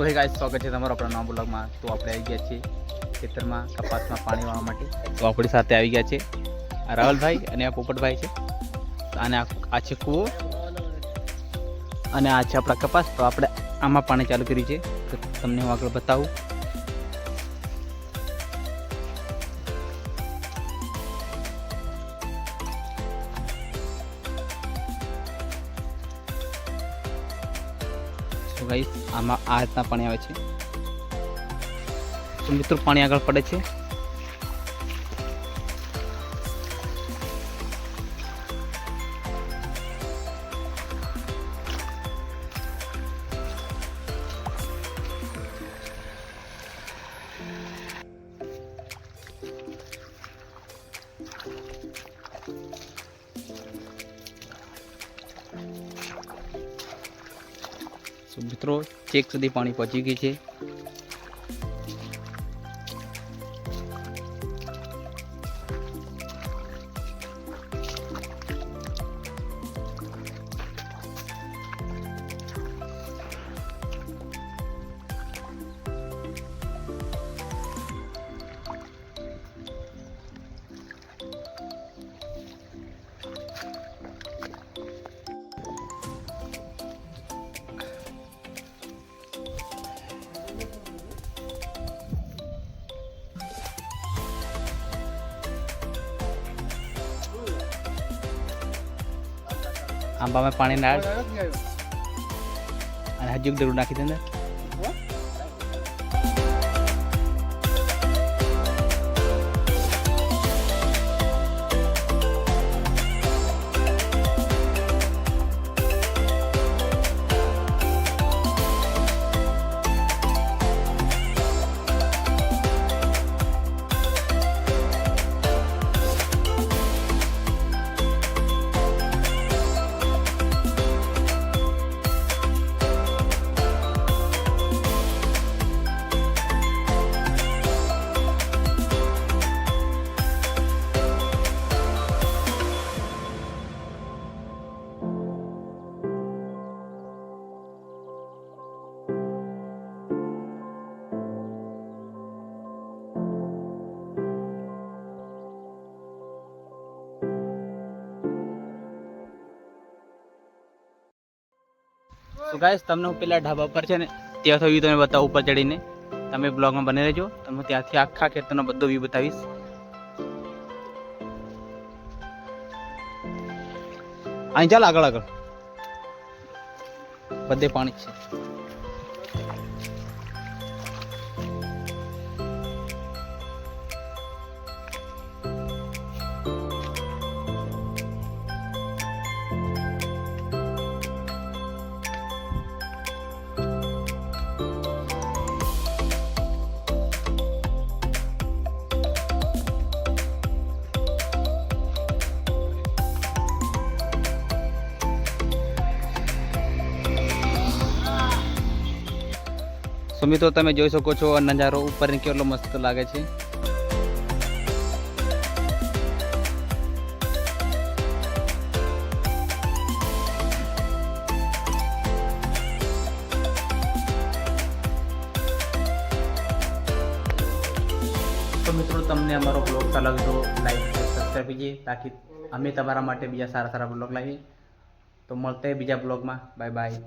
હે ગાઈસ, સ્વાગત છે તમારું આપણા નવા બ્લોગમાં। તો આપણે આવી ગયા છીએ ખેતરમાં કપાસમાં પાણી વાળવા માટે। તો આપણી સાથે આવી ગયા છે આ રાહુલભાઈ અને આ પોપટભાઈ છે। અને આ છે કૂવો અને આ છે આપણા કપાસ। તો આપણે આમાં પાણી ચાલુ કર્યું છે, તો તમને હું આગળ બતાવું। તો ગાઈસ આમાં આ રીતના પાણી આવે છે। તો મિત્રો પાણી આગળ પડે છે। મિત્રો ચેક સુધી પાણી પહોંચી ગઈ છે। આંબામાં પાણી નાળ અને હજુ જરૂર નાખી દે અંદર। તો ગાઈસ તમને હું પેલા ઢાબા પર છે ને ત્યાંથી વ્યૂ તમે બતાવું ઉપર ચડીને। તમે બ્લોગમાં બને રહેજો, તમને ત્યાંથી આખા ખેતરનો બધો વ્યૂ બતાવીશ। અહીં ચાલ આગળ આગળ બધે પાણી છે। તો મિત્રો તમે જોઈ શકો છો નજારો ઉપરથી કેટલો મસ્ત લાગે છે। તો મિત્રો તમને અમારો બ્લોગ સારો લાગે તો લાઈક સબસ્ક્રાઈબ કીजिए, તાકી અમે તમારા માટે બીજા સારા સારા બ્લોગ લાવીએ। તો મળते हैं બીજા બ્લોગમાં। Bye bye.